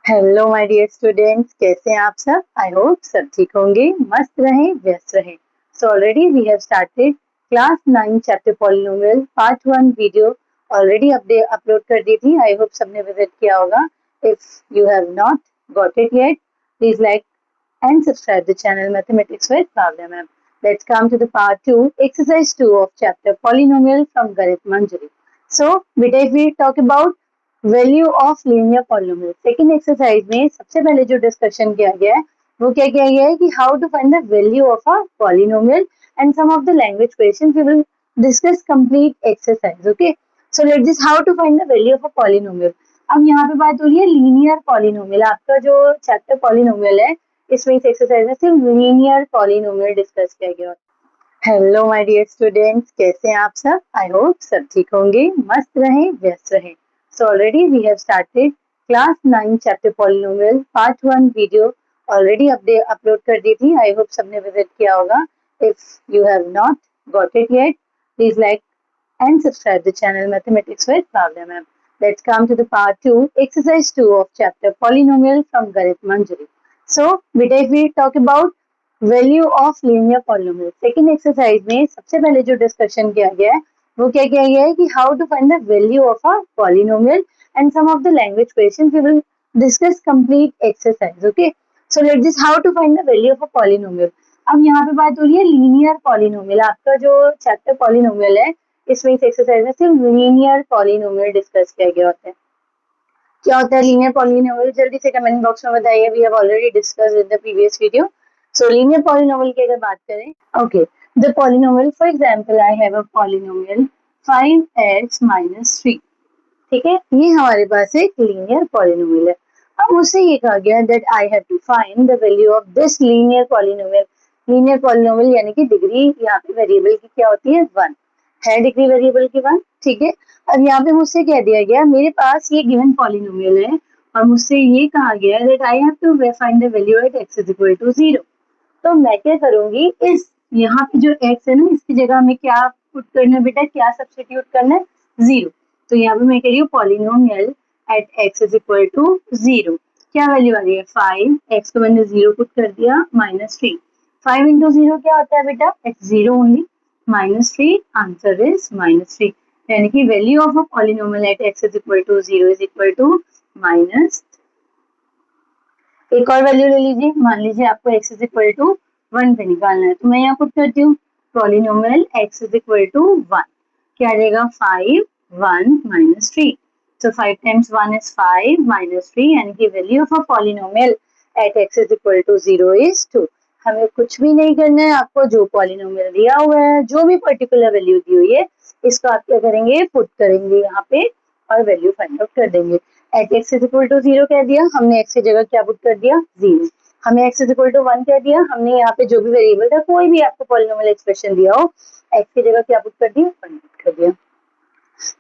Hello my dear students, कैसे हैं आप सब। आई होप सब ठीक होंगे, मस्त रहें, व्यस्त रहें। So already we have started class 9 chapter polynomial part 1 video already upload कर दी थी। आई होप सबने विजिट किया होगा। If you have not got it yet, please like and subscribe the channel Mathematics with Bhavya Ma'am. Let's come to the part 2, exercise 2 of chapter Polynomial from Garit Manjari. So, beta if we talk about value of linear polynomial, second exercise में सबसे पहले जो discussion किया गया है वो क्या किया गया है कि how to find the value of a polynomial and some of the language questions we will discuss complete exercise. Okay, so let this how to find the value of a polynomial. अब यहाँ पे बात हो रही है linear polynomial. आपका जो chapter polynomial है इसमें इस एक्सरसाइज में सिर्फ लीनियर पॉलिनोमियल डिस्कस किया गया। हेलो माय डियर स्टूडेंट्स, कैसे हैं आप सब। आई होप सब ठीक होंगे, मस्त रहें, व्यस्त रहें। So already we have started class 9 chapter polynomial part 1 video already upload कर दी थी। I hope सबने visit किया होगा। If you have not got it yet, please like and subscribe the channel Mathematics with Bhavya Ma'am. Let's come to the part 2, exercise 2 of chapter polynomial from Garit Manjari. So beta if we talk about value of linear polynomial, second exercise में सबसे पहले जो discussion किया गया है वो क्या किया गया है कि how to find the value of a polynomial and some of the language questions we will discuss complete exercise. Okay, so let this how to find the value of a polynomial. अब यहाँ पे बात हो रही है linear polynomial. आपका जो chapter polynomial है इसमें इस एक्सरसाइज में सिर्फ लीनियर पॉलिनोमियल डिस्कस किया गया होता है। क्या होता है लीनियर पॉलिनोमियल, जल्दी से कमेंट बॉक्स में बताइए। We have already discussed in the previous video. So linear polynomial की अगर बात करें, okay, the polynomial for example I have a polynomial 5x - 3। ठीक है, ये हमारे पास एक लीनियर पॉलिनोमियल है। अब मुझसे ये कहा गया that I have to find the value of this linear polynomial. Linear polynomial यानी कि डिग्री यहाँ पे वेरिएबल की क्या होती है, 1 है, डिग्री वेरिएबल की 1। ठीक है, अब यहाँ पे मुझसे कह दिया गया मेरे पास ये गिवन पॉलिनोमियल है और मुझसे ये कहा गया that I have to find the value at x = 0। तो मैं क्या करूंगी, इस यहाँ पे जो x है ना इसकी जगह हमें क्या पुट करना है बेटा, क्या सब्स्टिट्यूट करना है, 0। तो यहाँ पे मैं कह रही हूँ पॉलिनोमियल एट x = 0। क्या वैल्यू आ रही है, 5, x को मैंने 0 पुट कर दिया, -3। 5 × 0 क्या होता है बेटा, it's 0 ओनली, -3, आंसर इज -3। यानी कि value of a polynomial at x = 0 is equal to minus. एक और वैल्यू ले लीजिए, मान लीजिए आपको x = 1 पे निकालना है, तो मैं यहाँ पुट करती हूँ पॉलिनोमियल x = 1। क्या आ जाएगा, 5, 1 - 3। So 5 times 1 is 5 - 3, यानी कि value of a polynomial at x = 0 is 2। हमें कुछ भी नहीं करना है, आपको जो पॉलिनोमियल दिया हुआ है, जो भी पर्टिकुलर वैल्यू दी हुई है, इसको आप क्या करेंगे, पुट करेंगे यहाँ पे और वैल्यू फाइंड आउट कर देंगे। एट x = 0 कह दिया हमने, x की जगह क्या पुट कर दिया, 0। हमें x = 1 कह दिया हमने, यहाँ पे जो भी वेरिएबल था, कोई भी आपको पॉलिनोमियल एक्सप्रेशन दिया हो, x की जगह क्या पुट कर दिया, 1 पुट कर दिया।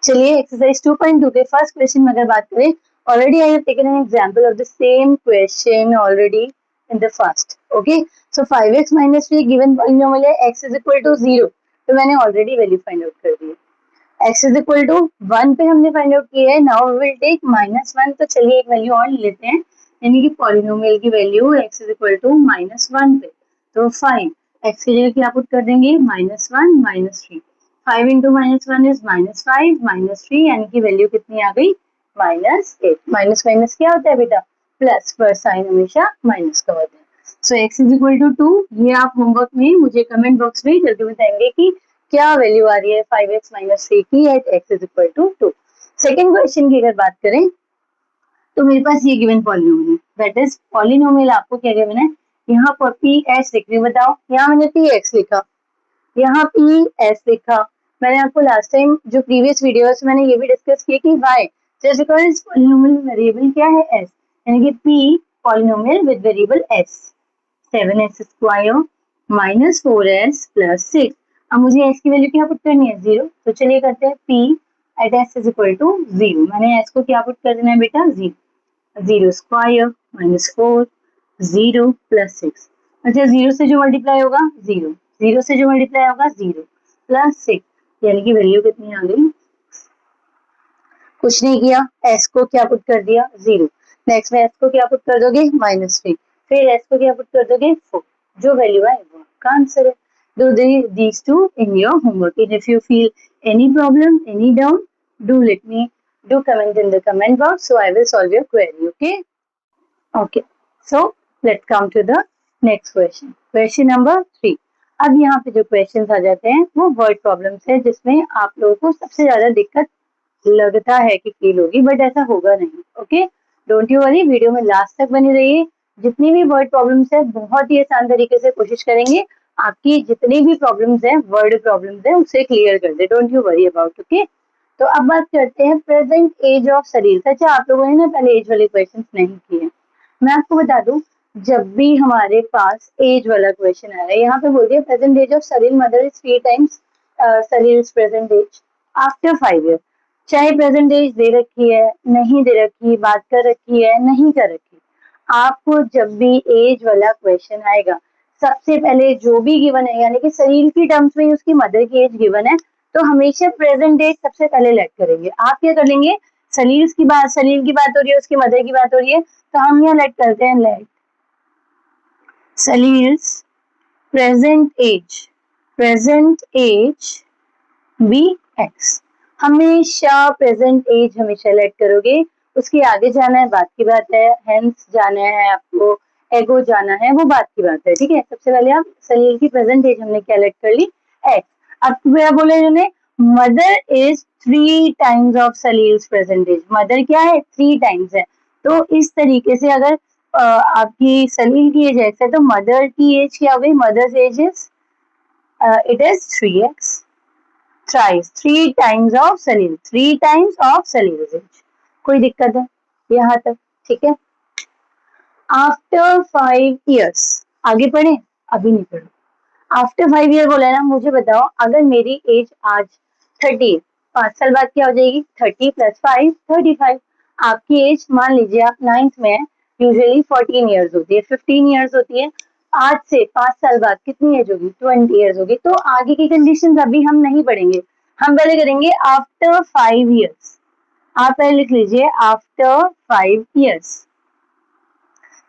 चलिए एक्सरसाइज 2.2 के फर्स्ट क्वेश्चन में अगर बात करें, already I have taken an example of the same question already in the first. Okay, so 5x - 3 given polynomial है, x = 0, तो मैंने ऑलरेडी वैल्यू फाइंड आउट कर दी है। x = 1 पे हमने फाइंड आउट किया है, नाउ वी विल टेक -1। तो चलिए एक वैल्यू और लेते हैं, यानी कि पॉलिनोमियल की वैल्यू x = -1 पे, तो 5, x की जगह क्या पुट कर देंगे, -1 - 3। 5 × -1 is -5 - 3, यानी कि वैल्यू कितनी आ गई, -8। माइनस माइनस क्या होता है बेटा, प्लस, पर साइन हमेशा माइनस का होता है। सो x = 2, ये आप होमवर्क में मुझे कमेंट बॉक्स में जल्दी बताएंगे कि क्या वैल्यू आ रही है 5x - 3 की एट x = 2। सेकेंड क्वेश्चन की अगर बात करें, तो मेरे पास ये गिवन पॉलिनोमियल है, दैट इज पॉलिनोमियल आपको क्या गिवन है, यहाँ पर px लिख रही हूँ, बताओ, यहाँ मैंने px लिखा, यहाँ ps लिखा। मैंने आपको लास्ट टाइम जो प्रीवियस वीडियो है मैंने ये भी डिस्कस किया कि y just because polynomial variable क्या है, s, यानी कि p polynomial with variable s। 7s² - 4s + 6। अब मुझे s की वैल्यू क्या पुट करनी है, 0। तो चलिए करते हैं p एट s = 0। मैंने s को क्या पुट कर देना है बेटा, 0। 0² - 4, 0 + 6। अच्छा, 0 से जो मल्टीप्लाई होगा 0, 0 से जो मल्टीप्लाई होगा 0 + 6, यानी कि वैल्यू कितनी आ गई, कुछ नहीं किया, s को क्या पुट कर दिया, 0। नेक्स्ट में s को क्या पुट कर दोगे -3, फिर s को क्या पुट कर दोगे 4, जो वैल्यू आए वो आपका आंसर है. Do these two in your homework. And if you feel any problem, any doubt, do comment in the comment box, so I will solve your query. Okay. So let's come to the next question. Question number 3. अब यहाँ पे जो questions आ जाते हैं वो word problems है, जिसमें आप लोगों को सबसे ज्यादा दिक्कत लगता है कि फील होगी, बट ऐसा होगा नहीं. Okay, don't you worry, video में लास्ट तक बनी रहिए. जितनी भी वर्ड प्रॉब्लम्स है बहुत ही आसान तरीके से कोशिश करेंगे आपकी जितनी भी प्रॉब्लम्स है, वर्ड प्रॉब्लम्स है, उसे क्लियर कर दे. Don't you worry about. Okay, तो अब बात करते हैं प्रेजेंट एज ऑफ शरीर. अच्छा, आप लोगों ने ना पहले एज वाले क्वेश्चन नहीं किए. मैं आपको बता दूं, जब भी हमारे पास एज वाला क्वेश्चन आ रहा है, यहाँ पे बोल दिया प्रेजेंट एज ऑफ शरीर मदर इज 3 टाइम्स शरीर प्रेजेंट एज आफ्टर 5 ईयर. चाहे प्रेजेंट एज दे रखी है, नहीं दे रखी, बात कर रखी है, नहीं कर रखी, आपको जब भी एज वाला क्वेश्चन आएगा, सबसे पहले जो भी गिवन है, यानी कि शरीर की टर्म्स में उसकी मदर की एज गिवन है, तो हमेशा प्रेजेंट एज सबसे पहले लेट करेंगे. आप क्या कर लेंगे, शरीर की बात हो रही है, उसकी मदर की बात हो रही है, तो हम यहाँ लेट करते हैं, लेट शरीर प्रेजेंट एज बी एक्स. हमेशा प्रेजेंट एज हमेशा लेट करोगे. उसके आगे जाना है बात की बात है, हेंस जाना है आपको, एगो जाना है, वो बात की बात है. ठीक है, सबसे पहले आप शरीर की प्रेजेंट एज हमने क्या लेट कर ली, एक्स. अब क्या बोले इन्होंने, मदर इज 3 टाइम्स ऑफ शरीर प्रेजेंट एज. मदर क्या है, 3 टाइम्स है. तो इस तरीके से अगर आपकी शरीर की एज एक्स है, तो मदर की एज क्या हो गई, mother's age is it is 3x. thrice, 3 times of शरीर, 3 times of शरीर. कोई दिक्कत है यहाँ तक, ठीक है. आफ्टर 5 years, आगे पढ़े, अभी नहीं पढ़ो. आफ्टर 5 year बोला ना, मुझे बताओ अगर मेरी एज आज 30, 5 साल बाद क्या हो जाएगी, 30 + 5 35. आपकी एज मान लीजिए आप 9th में है, यूजुअली 14 years होती है, 15 years होती है. आज से 5 साल बाद कितनी एज होगी, 20 years होगी. तो आगे की कंडीशन अभी हम नहीं पढ़ेंगे, हम पहले करेंगे आफ्टर 5 years. आप पहले लिख लीजिए आफ्टर 5 years.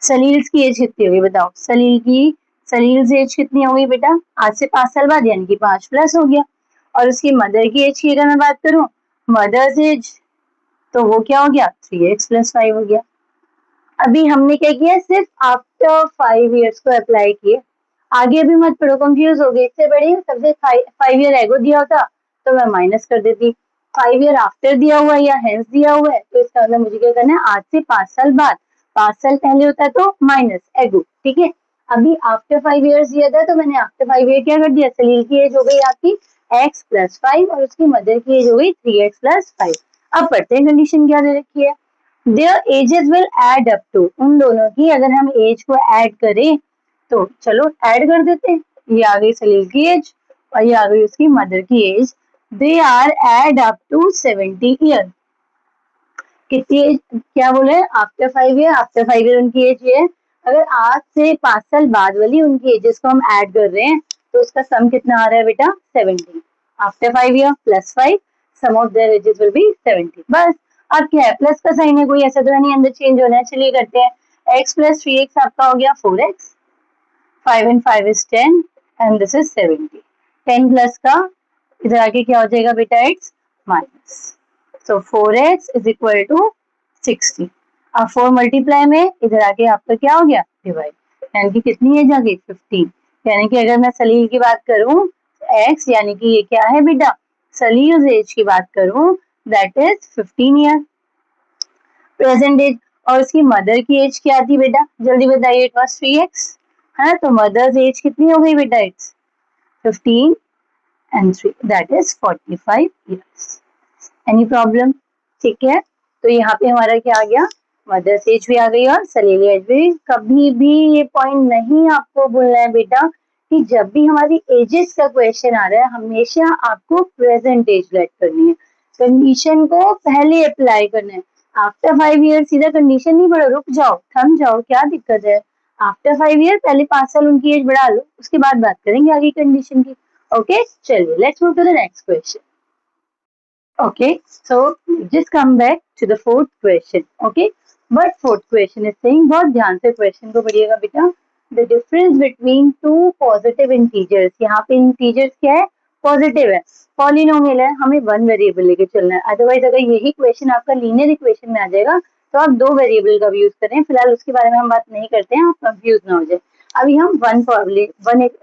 सलील की एज कितनी होगी बताओ, सलील एज कितनी होगी बेटा, आज से 5 साल बाद, यानी कि 5 प्लस हो गया. और उसकी मदर की एज की अगर मैं बात करूं, मदर्स एज, तो वो क्या हो गया, 3x + 5 हो गया. अभी हमने क्या किया, सिर्फ आफ्टर 5 years को अप्लाई किए. आगे अभी मत पढ़ो, कंफ्यूज हो गए. इससे बड़ी सबसे 5 year एगो दिया होता तो मैं माइनस कर देती. 5 year आफ्टर दिया हुआ है या हेंस दिया हुआ है, तो इसका मतलब मुझे क्या करना है, आज से 5 साल बाद. 5 साल पहले होता तो माइनस एगो. ठीक है, अभी आफ्टर 5 years दिया था, तो मैंने आफ्टर 5 year क्या कर दिया, सलील की एज हो गई आपकी x + 5 और उसकी मदर की एज हो गई 3x + 5. अब पढ़ते हैं कंडीशन क्या दे रखी है. Their ages will add up to, उन दोनों की अगर हम एज को ऐड करें, तो चलो ऐड कर देते हैं. ये आ गई सलील की एज और ये आ गई उसकी मदर की age. They are add up to 70 year. कितनी एज, क्या बोले, आफ्टर 5 year, आफ्टर 5 year उनकी एज ये है. अगर आज से 5 साल बाद वाली उनकी एजेस को हम ऐड कर रहे हैं, तो उसका सम कितना आ रहा है बेटा, 70. After 5 year + 5, sum of their ages will be 70. बस. अब क्या है, प्लस का साइन है, कोई ऐसा तो नहीं अंदर चेंज होना है. चलिए करते हैं, x + 3x आपका हो गया 4x, 5 and 5 is 10 and this is 70. 10 plus का इधर आके क्या हो जाएगा बेटा, इट्स माइनस. So 4x = 60. अब 4 मल्टीप्लाई में इधर आके आपका क्या हो गया, डिवाइड. यानी कि कितनी एज आ गई, 15. यानी कि अगर मैं सलील की बात करूं, x यानी कि ये क्या है बेटा, सलील एज की बात करूं, that is 15 year. Present age और उसकी मदर की एज क्या थी बेटा, जल्दी बताइए, इट वाज 3x है. तो मदर्स एज कितनी हो गई बेटा, it's 15 and 3, that is 45 years. Any problem, ठीक है. तो यहाँ पे हमारा क्या आ गया, मदर्स एज भी आ गई और सलील एज भी. कभी भी ये पॉइंट नहीं आपको भूलना है बेटा, कि जब भी हमारी एजेस का क्वेश्चन आ रहा है, हमेशा आपको प्रेजेंट एज लेट करनी है, कंडीशन को पहले अप्लाई करना है. आफ्टर 5 years सीधा कंडीशन नहीं पढ़ो, रुक जाओ, थम जाओ, क्या दिक्कत है. आफ्टर 5 year पहले 5 साल उनकी एज बढ़ा लो, उसके बाद बात करेंगे आगे कंडीशन की. ओके, चलिए let's move to the next question. Okay, so just come back to the fourth question. Okay, but fourth question is saying, बहुत ध्यान से क्वेश्चन को पढ़िएगा बेटा, the difference between two positive integers, यहाँ पे इंटीजर्स क्या है, पॉजिटिव है, पॉलिनोमियल है, हमें वन वेरिएबल लेके चलना है, अदरवाइज अगर यही क्वेश्चन आपका लीनियर इक्वेशन में आ जाएगा तो आप दो वेरिएबल का भी यूज करें, फिलहाल उसके बारे में हम बात नहीं करते हैं, आप कंफ्यूज ना हो जाए। अभी हम वन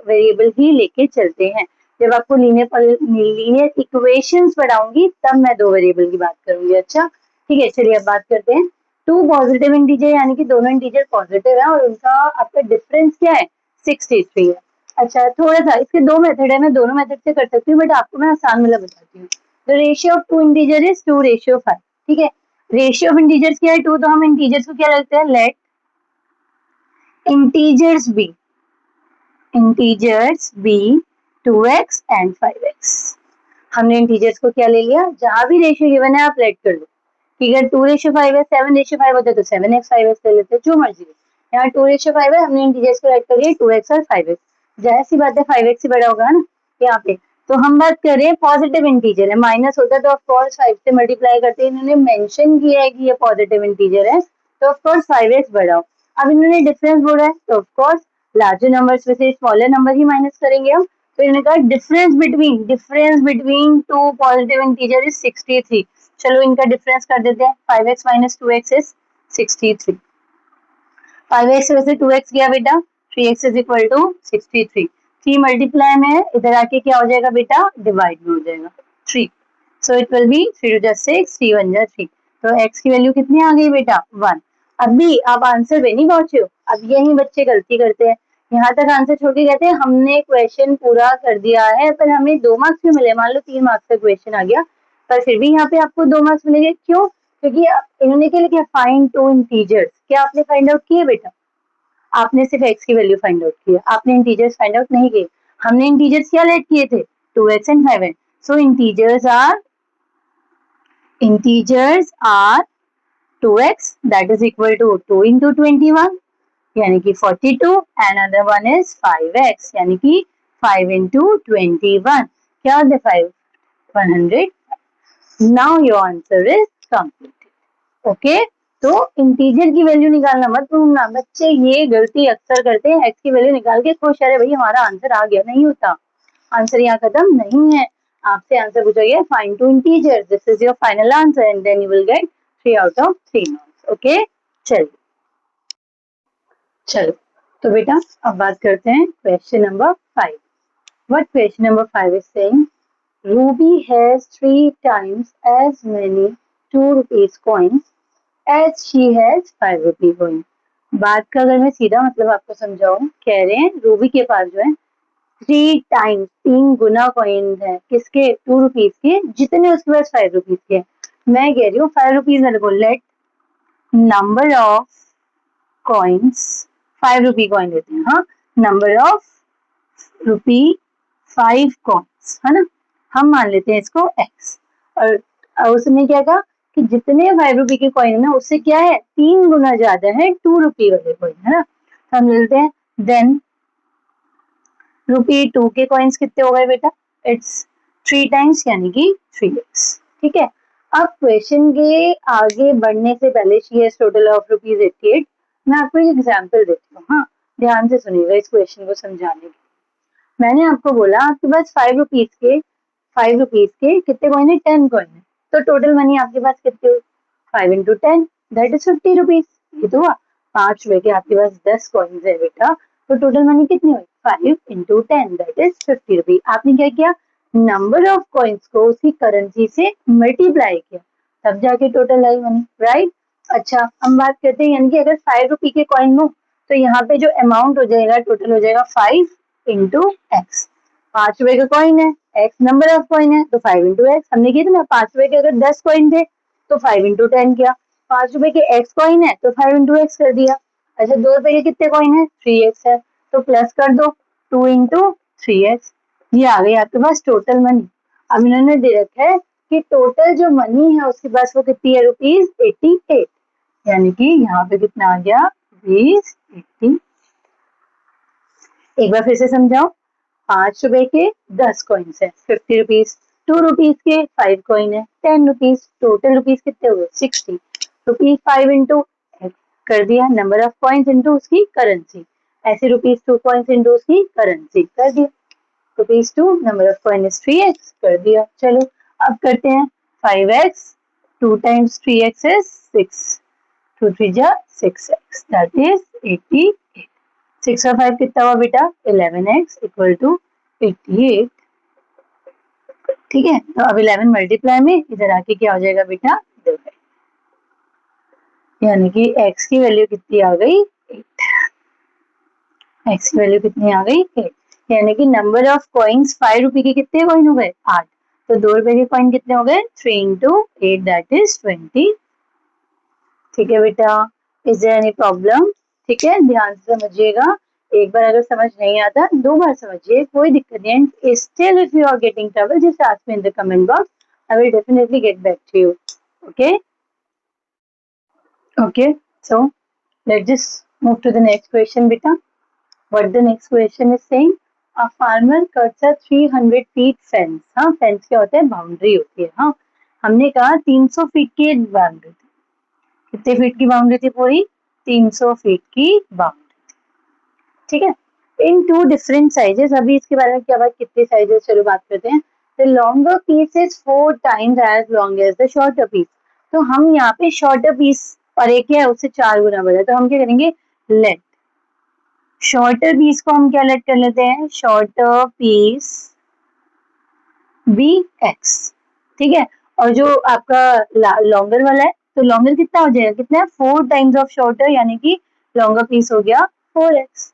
वेरिएबल ही लेके चलते हैं, जब आपको लीनियर इक्वेशंस पढ़ाऊंगी तब मैं दो वेरिएबल की बात करूंगी। अच्छा ठीक है, चलिए अब बात करते हैं। टू पॉजिटिव इंटीजर यानी कि दोनों इंटीजर पॉजिटिव है और उनका आपका डिफरेंस क्या है, 63 है। अच्छा थोड़ा सा इसके दो मेथड है, मैं दोनों मेथड से कर सकती हूँ, बट आपको मैं आसान वाला बताती हूँ। The ratio of two integer is 2:5, ठीक है। रेशियो ऑफ इंटीजर्स क्या है, 2, तो हम इंटीजर्स को क्या लगता है, late integers B 2x and 5x। हमने इंटीजर्स को क्या ले लिया, जहां भी रेशियो गिवन है आप लेट कर लो, कि अगर 2:5 है, 7:5 होता है तो 7x 5x ले लेते, जो मर्जी। यहाँ 2:5 है, हमने इंटीजर्स को लेट कर लिया 2x और 5x, जाहिर सी बात है 5x से बड़ा होगा ना यहाँ पे। तो हम बात कर रहे हैं पॉजिटिव इंटीजर है, माइनस होता है तो ऑफकोर्स 5 से मल्टीप्लाई करते हैं, इन्होंने मेंशन किया है कि ये पॉजिटिव इंटीजर है तो ऑफकोर्स 5x बढ़ाओ। अब इन्होंने डिफरेंस बोला है तो ऑफकोर्स लार्जर नंबर्स में से स्मॉलर नंबर ही माइनस करेंगे हम। तो इन्होंने कहा difference between two positive integer is 63। चलो इनका डिफरेंस कर देते हैं, 5x minus 2x is 63। 5x में से 2x गया बेटा, 3x is equal to 63। 3 multiply में है, इधर आके क्या हो जाएगा बेटा, डिवाइड में हो जाएगा 3। So it will be 3 2 6, 3 1 3। तो x की वैल्यू कितनी आ गई बेटा, 1। अभी आप आंसर पे नहीं पहुंचे हो, अब यही बच्चे गलती करते हैं, यहाँ तक आंसर छोड़ के कहते हैं हमने क्वेश्चन पूरा कर दिया है, पर हमें 2 मार्क्स भी मिले, मान लो 3 मार्क्स का क्वेश्चन आ गया, पर फिर भी यहाँ पे आपको 2 मार्क्स मिलेंगे, क्यों, क्योंकि इन्होंने क्या लिखा, फाइंड टू इंटीजर्स। क्या आपने फाइंड आउट किए बेटा, आपने सिर्फ x की वैल्यू फाइंड आउट की है, आपने इंटीजर्स फाइंड आउट नहीं किए। हमने इंटीजर्स क्या लेट किए थे, 2x and 5x। So integers are 2x that is equal to 2 into 21 यानी कि 42 and other one is 5x यानी कि 5 into 21, क्या होता है 5 100। Now your answer is completed. Okay, तो इंटीजर की वैल्यू निकालना मत भूलना बच्चे, ये गलती अक्सर करते हैं, एक्स की वैल्यू निकाल के खुश है भाई हमारा आंसर आ गया, नहीं होता, आंसर यहाँ खत्म नहीं है। आपसे आंसर पूछा गया find two integer, this is your final answer and then you will get 3 out of 3 marks. Okay चलो तो बेटा अब बात करते हैं question number 5। What question number 5 is saying, Ruby has 3 times as many 2 rupees coins as she has 5 rupee coin। बात का अगर मैं सीधा मतलब आपको समझाऊं, कह रहे हैं रूबी के पास जो है 3 टाइम्स 3 गुना कॉइन है, किसके, 2 रुपीज के, जितने उसके पास 5 रुपीज के। मैं कह रही हूँ 5 रुपीज मेरे को, let number of coins, 5 rupee coin लेते हैं, हाँ, नंबर ऑफ रुपी 5 कॉइन्स है ना, हम मान लेते हैं इसको x। और उसने क्या कहा कि जितने 5 रुपी के कॉइन है ना उससे क्या है 3 गुना ज्यादा है 2 रुपी वाले कॉइन, है ना। तो हम लेते हैं देन रुपी 2 के कॉइन्स कितने हो गए बेटा, इट्स 3 टाइम्स यानी कि 3x, ठीक है। अब क्वेश्चन के आगे बढ़ने से पहले she has total of rupees 88, मैं आपको एक एग्जाम्पल देती हूँ, हाँ ध्यान से सुनिएगा इस क्वेश्चन को समझाने के। मैंने आपको बोला आपके पास 5 रुपीज के कितने कॉइन है, 10 कॉइन है, तो टोटल मनी आपके पास कितने हुई, 5 into 10 दैट इज 50 रुपीज। ये तो हुआ 5 रुपए के आपके पास 10 कॉइन है बेटा, तो टोटल मनी कितनी हुई 5 into 10 दैट इज 50 रुपीज। आपने क्या किया, नंबर ऑफ कॉइन्स को उसी करेंसी से मल्टीप्लाई किया, तब जाके टोटल आई मनी, राइट। अच्छा हम बात करते हैं, यानी कि अगर 5 रुपी के कॉइन लो तो यहाँ पे जो अमाउंट हो जाएगा टोटल हो जाएगा 5 into x। 5 रुपए का कॉइन है, x नंबर ऑफ कॉइन है, तो 5 into x। हमने किया था ना 5 रुपए के अगर 10 कॉइन थे तो 5 into 10 किया, 5 रुपए के x कॉइन है तो 5 into x कर दिया। अच्छा 2 रुपए के कितने कॉइन है, 3x है, तो प्लस कर दो 2 into 3x, ये आ गई आपके पास टोटल मनी। अब इन्होंने दे रखा है कि टोटल जो मनी है उसके पास वो कितनी है, रुपीज 88, यानी कि यहाँ पे कितना आ गया, रुपीज 80। एक बार फिर से समझाओ, 5 रुपए के 10 कॉइन्स है 50 रुपीज, 2 रुपीज के 5 कॉइन है 10 रुपीज, टोटल रुपीज कितने हुए 60 रुपीज, 5 into कर दिया, नंबर ऑफ कॉइन्स इंटू उसकी करेंसी, ऐसे ₹2 कॉइन्स इंटू उसकी करेंसी कर दिया, ₹2 number of coin is 3x कर दिया। चलो अब करते हैं 5x, 2 times 3x is 6, 2 3 जा 6x दैट इज 88। 6 और 5 कितना हुआ बेटा 11x इक्वल टू 88। ठीक है, तो अब 11 मल्टीप्लाई में इधर आके क्या हो जाएगा बेटा डिवाइड, यानी कि x की वैल्यू कितनी आ गई 8, x की वैल्यू कितनी आ गई 8, यानी कि नंबर ऑफ कॉइन्स 5 रुपए के कितने कॉइन हो गए 8, तो 2 रुपए के कॉइन कितने हो गए 3 इंटू 8 दैट इज 20। ठीक है बेटा, इज देयर एनी प्रॉब्लम? ठीक है, ध्यान से समझिएगा, एक बार अगर समझ नहीं आता 2 बार समझिए, कोई दिक्कत नहीं है। Still if you are getting trouble just ask me in the comment box, I will definitely get back to you. Okay okay, so let's just move to the next question beta. What the next question is saying, a farmer cuts a 300 feet fence। हाँ, fence क्या होता है boundary होती है। हाँ, हमने कहा 300 feet की बाउंड्री थी, कितने फीट की बाउंड्री थी पूरी 300 फीट की बाउंड्री। ठीक है, इन 2 डिफरेंट साइजेस, अभी इसके बारे में क्या बात, कितने साइजेस चलो बात करते हैं। The longer piece is 4 times as long as the shorter piece। तो हम यहाँ पे शॉर्टर पीस और एक है उससे 4 गुना बड़ा, तो हम क्या करेंगे लेट शॉर्टर पीस को हम क्या लेट कर लेते हैं शॉर्टर पीस बी एक्स। ठीक है, और जो आपका लॉन्गर वाला है तो लॉन्गर कितना हो जाएगा, कितना है 4 times ऑफ शॉर्टर, यानी कि लॉन्गर पीस हो गया 4x।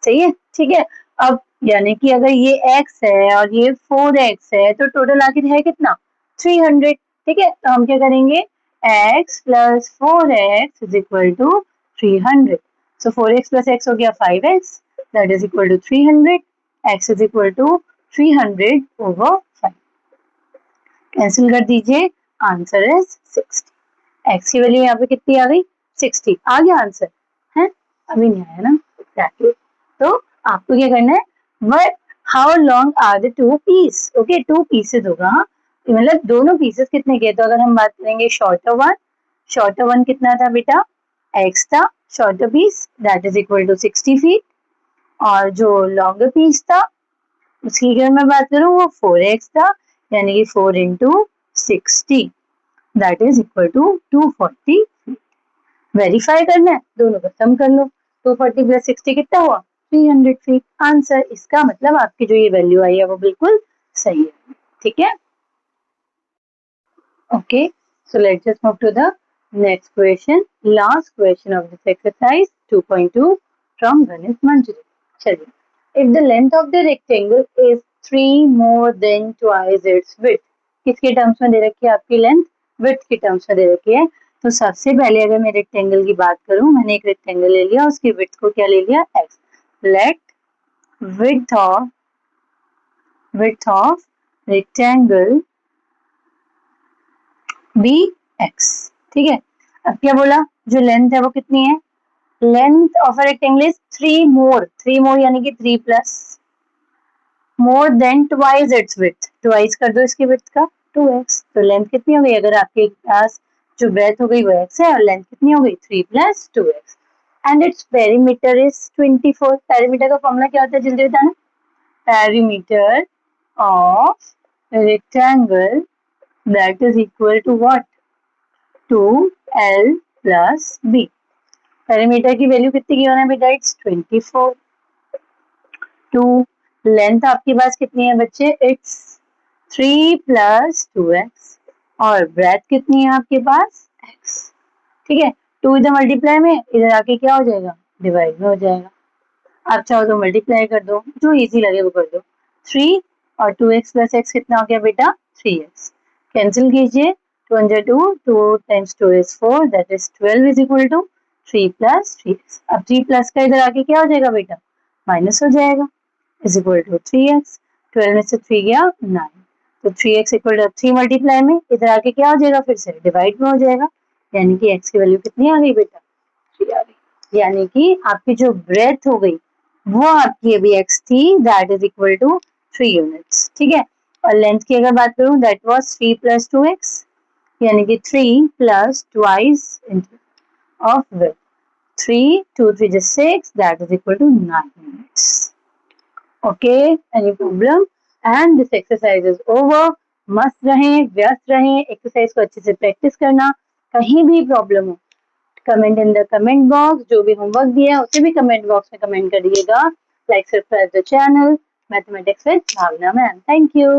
सही है, ठीक है। अब यानी कि अगर ये x है और ये 4x है तो टोटल आखिर है कितना 300। ठीक है, तो हम क्या करेंगे x plus 4x is equal to 300। So 4x plus x हो गया 5x that is equal to 300, x is equal to 300 over 5। Cancel कर दीजिए, आंसर इज 60। x की वैल्यू यहाँ पे कितनी आ गई 60, आ गया आंसर है, अभी नहीं आया ना एग्जैक्टली। तो आपको क्या करना है, but how long are the 2 piece. Okay, 2 pieces होगा, मतलब दोनों पीसेस कितने के, तो अगर हम बात करेंगे शॉर्टर वन कितना था बेटा x था, shorter piece that is equal to 60 feet, और जो लॉन्गर पीस था उसकी अगर मैं बात करूँ वो 4x था, यानी कि 4 into 60 that is equal to 240 feet. Verify करना है, दोनों का सम कर लो, 240 प्लस 60 कितना हुआ 300 फीट। आंसर, इसका मतलब आपकी जो ये वैल्यू आई है वो बिल्कुल सही है। ठीक है, okay, so let's just move to the next question, last question of this exercise 2.2 from Ganesh Manjari. चलिए, if the length of the rectangle is 3 more than twice its width, किसके टर्म्स में दे रखी है आपकी लेंथ, विड्थ के टर्म्स में दे रखी है। तो सबसे पहले अगर मैं रेक्टेंगल की बात करूं, मैंने एक रेक्टेंगल ले लिया, उसकी विड्थ को क्या ले लिया x, let width of rectangle be x। ठीक है, अब क्या बोला, जो लेंथ है वो कितनी है, length of a rectangle is 3 more यानी कि 3 plus more than twice its width, twice कर दो इसकी विड्थ का 2x, तो लेंथ कितनी हो गई, अगर आपके पास जो ब्रेथ हो गई वो x है और लेंथ कितनी हो गई 3 plus 2x, and its perimeter is 24। Perimeter का फॉर्मूला क्या होता है जल्दी बताना, perimeter of rectangle that is equal to what 2l plus b। Perimeter की वैल्यू कितनी की होना है बेटा, इट्स 24। 2 लेंथ आपके पास कितनी है बच्चे, इट्स 3 प्लस 2x, और ब्रेथ कितनी है आपके पास x। ठीक है, 2 इधर मल्टीप्लाई में, इधर आके क्या हो जाएगा डिवाइड में हो जाएगा। आप चाहो तो मल्टीप्लाई कर दो, जो इजी लगे वो कर दो। 3 और 2x प्लस x कितना हो गया बेटा 3x, कैंसिल कीजिए, 2 under 2, 2 times 2 is 4 that is 12 is equal to 3 plus 3x। अब 3 प्लस का इधर आके क्या हो जाएगा बेटा माइनस हो जाएगा, is equal to 3x, 12 में से 3 गया 9, तो 3x इक्वल टू 3 मल्टीप्लाई में इधर आके क्या हो जाएगा फिर से डिवाइड में हो जाएगा, यानी कि x की वैल्यू कितनी आ गई बेटा 3 आ गई, यानी कि आपकी जो ब्रेथ हो गई वो आपकी अभी x थी that is equal to 3 units. ठीक है, और लेंथ की अगर बात करूं दैट वाज 3 प्लस 2x, यानी कि 3 plus twice of width. 3, 2, 3 is 6, that is equal to 9 minutes. Okay, any problem? And this exercise is over. मस्त रहें, व्यस्त रहें, एक्सरसाइज को अच्छे से प्रैक्टिस करना. कहीं भी प्रॉब्लम हो, comment in the comment box. जो भी होमवर्क दिया है उसे भी कमेंट बॉक्स में कमेंट करिएगा. Like subscribe the channel mathematics with Bhavna ma'am. Thank you.